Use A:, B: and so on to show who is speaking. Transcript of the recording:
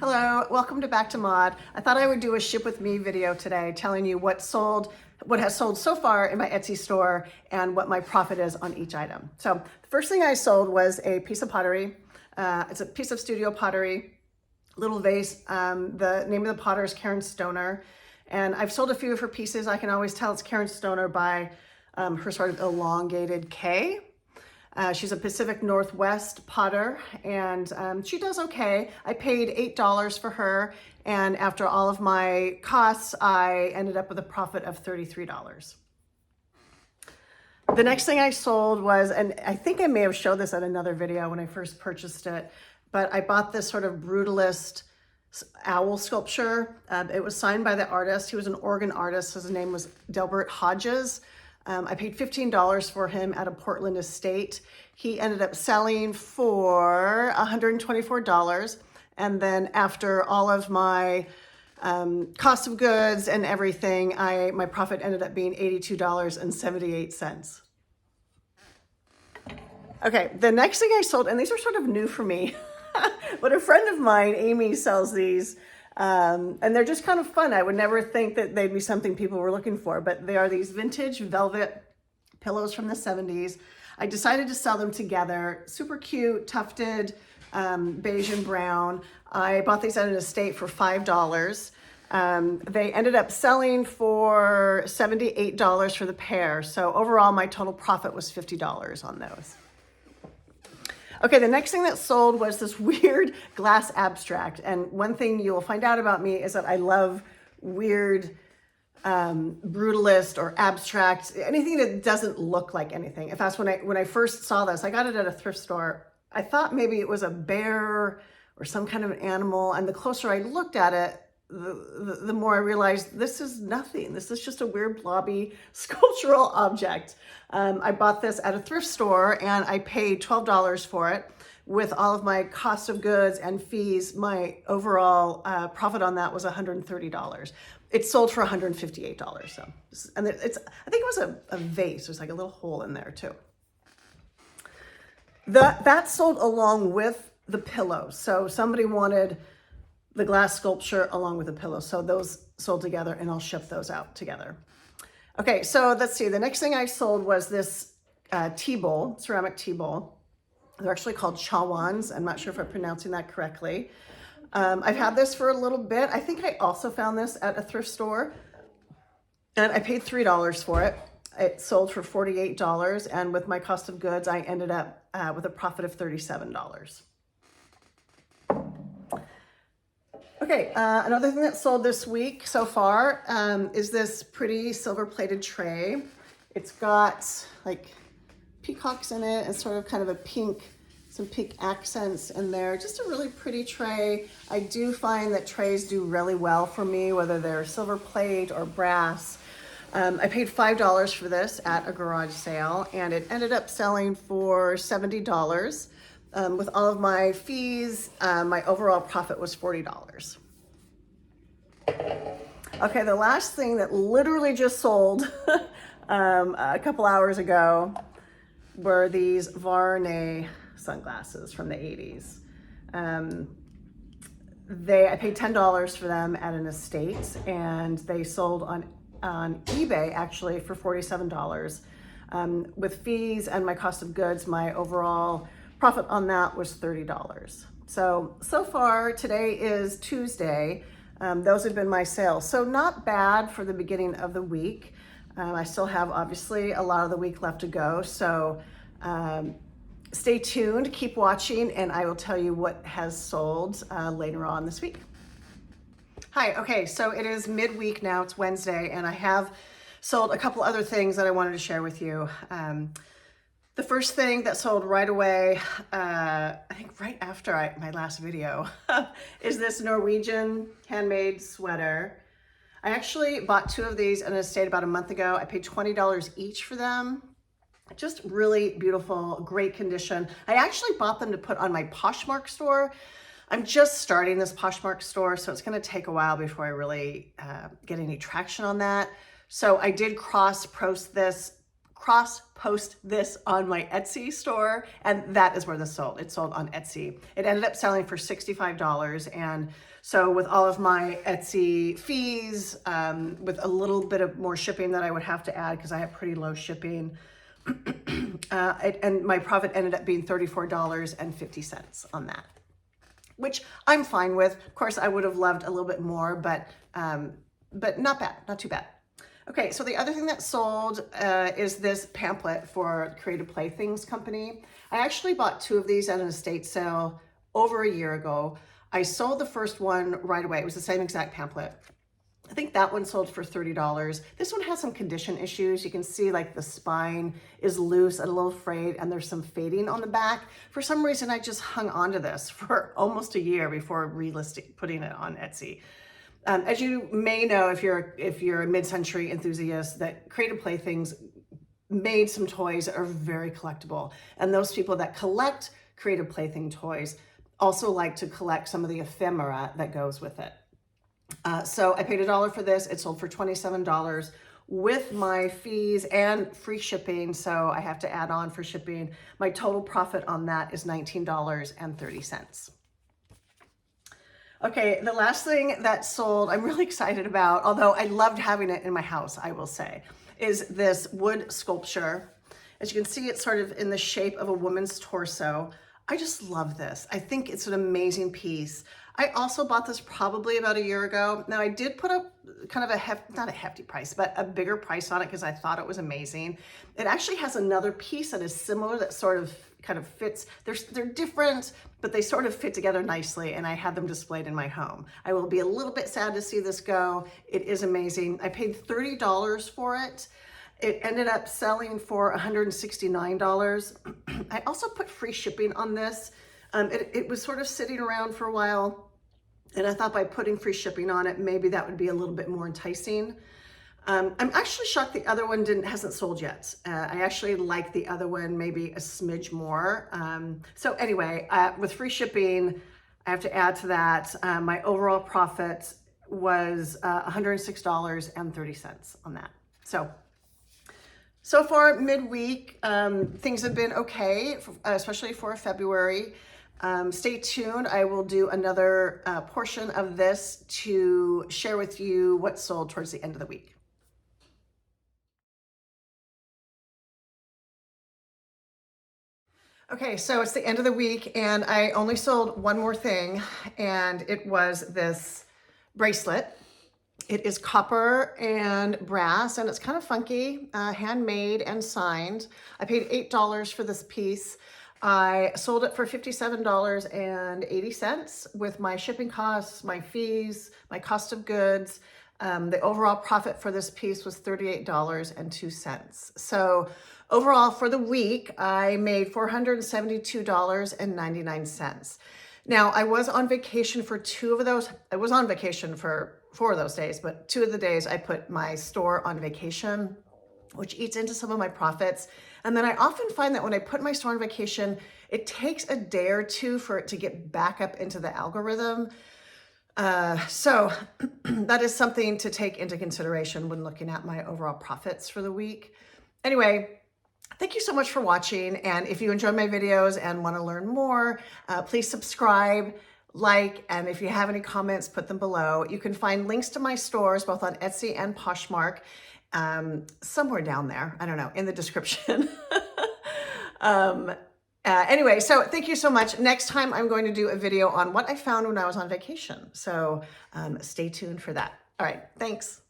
A: Hello, welcome to Back to Mod. I thought I would do a ship with me video today telling you what has sold so far in my Etsy store and what my profit is on each item. So the first thing I sold was a piece of pottery. It's a piece of studio pottery, little vase. The name of the potter is Karen Stoner. And I've sold a few of her pieces. I can always tell it's Karen Stoner by her sort of elongated K. She's a Pacific Northwest potter, and she does okay. I paid $8 for her, and after all of my costs, I ended up with a profit of $33. The next thing I sold was, and I think I may have showed this at another video when I first purchased it, but I bought this sort of brutalist owl sculpture. It was signed by the artist. He was an Oregon artist. His name was Delbert Hodges. I paid $15 for him at a Portland estate. He ended up selling for $124. And then after all of my cost of goods and everything, my profit ended up being $82.78. Okay, the next thing I sold, and these are sort of new for me, but a friend of mine, Amy, sells these. And they're just kind of fun. I would never think that they'd be something people were looking for, but they are these vintage velvet pillows from the 70s. I decided to sell them together. Super cute, tufted, beige and brown. I bought these at an estate for $5. They ended up selling for $78 for the pair. So overall, my total profit was $50 on those. Okay, the next thing that sold was this weird glass abstract. And one thing you will find out about me is that I love weird brutalist or abstract, anything that doesn't look like anything. In fact, when I first saw this, I got it at a thrift store. I thought maybe it was a bear or some kind of an animal. And the closer I looked at it, the more I realized this is nothing. This is just a weird blobby sculptural object. I bought this at a thrift store and I paid $12 for it. With all of my cost of goods and fees, my overall profit on that was $130. It sold for $158. So, and I think it was a vase. There's like a little hole in there too. That sold along with the pillows. So somebody wanted the glass sculpture along with the pillow. So those sold together and I'll ship those out together. Okay, so let's see. The next thing I sold was this tea bowl, ceramic tea bowl. They're actually called chawans. I'm not sure if I'm pronouncing that correctly. I've had this for a little bit. I think I also found this at a thrift store and I paid $3 for it. It sold for $48, and with my cost of goods, I ended up with a profit of $37. Okay, another thing that sold this week so far is this pretty silver-plated tray. It's got like peacocks in it and sort of kind of a pink, some pink accents in there. Just a really pretty tray. I do find that trays do really well for me, whether they're silver plate or brass. I paid $5 for this at a garage sale, and it ended up selling for $70. With all of my fees, my overall profit was $40. Okay, the last thing that literally just sold a couple hours ago were these Varney sunglasses from the 80s. I paid $10 for them at an estate, and they sold on eBay actually for $47. With fees and my cost of goods, my overall profit on that was $30. So far, today is Tuesday. Those have been my sales. So not bad for the beginning of the week. I still have obviously a lot of the week left to go. So stay tuned, keep watching, and I will tell you what has sold later on this week. Hi, okay, so it is midweek now, it's Wednesday, and I have sold a couple other things that I wanted to share with you. The first thing that sold right away, I think right after my last video, is this Norwegian handmade sweater. I actually bought two of these in an estate about a month ago. I paid $20 each for them. Just really beautiful, great condition. I actually bought them to put on my Poshmark store. I'm just starting this Poshmark store, so it's gonna take a while before I really get any traction on that. So I did cross-post this cross-post this on my Etsy store, and that is where this sold. It sold on Etsy. It ended up selling for $65, and so with all of my Etsy fees, with a little bit of more shipping that I would have to add because I have pretty low shipping, and my profit ended up being $34.50 on that, which I'm fine with. Of course, I would have loved a little bit more, but not bad, not too bad. Okay, so the other thing that sold is this pamphlet for Creative Playthings Company. I actually bought 2 of these at an estate sale over a year ago. I sold the first one right away. It was the same exact pamphlet. I think that one sold for $30. This one has some condition issues. You can see like the spine is loose and a little frayed, and there's some fading on the back. For some reason, I just hung on to this for almost a year before putting it on Etsy. As you may know, if you're a mid-century enthusiast, that Creative Playthings made some toys that are very collectible. And those people that collect Creative Plaything toys also like to collect some of the ephemera that goes with it. So I paid $1 for this. It sold for $27 with my fees and free shipping. So I have to add on for shipping. My total profit on that is $19.30. Okay, the last thing that sold, I'm really excited about, although I loved having it in my house, I will say, is this wood sculpture. As you can see, it's sort of in the shape of a woman's torso. I just love this. I think it's an amazing piece. I also bought this probably about a year ago. Now I did put up kind of not a hefty price, but a bigger price on it because I thought it was amazing. It actually has another piece that is similar that sort of kind of fits. They're different, but they sort of fit together nicely, and I had them displayed in my home. I will be a little bit sad to see this go. It is amazing. I paid $30 for it. It ended up selling for $169. I also put free shipping on this. It was sort of sitting around for a while, and I thought by putting free shipping on it, maybe that would be a little bit more enticing. I'm actually shocked the other one hasn't sold yet. I actually like the other one maybe a smidge more. So anyway, with free shipping, I have to add to that, my overall profit was $106.30 on that. So far midweek, things have been okay, especially for February. Stay tuned. I will do another portion of this to share with you what sold towards the end of the week. Okay, so it's the end of the week and I only sold one more thing, and it was this bracelet. It is copper and brass, and it's kind of funky, handmade and signed. I paid $8 for this piece. I sold it for $57.80 with my shipping costs, my fees, my cost of goods. The overall profit for this piece was $38.02. So overall for the week, I made $472.99. Now, I was on vacation for 2 of those. I was on vacation for 4 of those days, but 2 of the days I put my store on vacation, which eats into some of my profits. And then I often find that when I put my store on vacation, it takes a day or 2 for it to get back up into the algorithm. So that is something to take into consideration when looking at my overall profits for the week. Anyway, thank you so much for watching. And if you enjoy my videos and want to learn more, please subscribe, like, and if you have any comments, put them below. You can find links to my stores, both on Etsy and Poshmark, somewhere down there. I don't know, in the description. Anyway, so thank you so much. Next time I'm going to do a video on what I found when I was on vacation. So stay tuned for that. All right, thanks.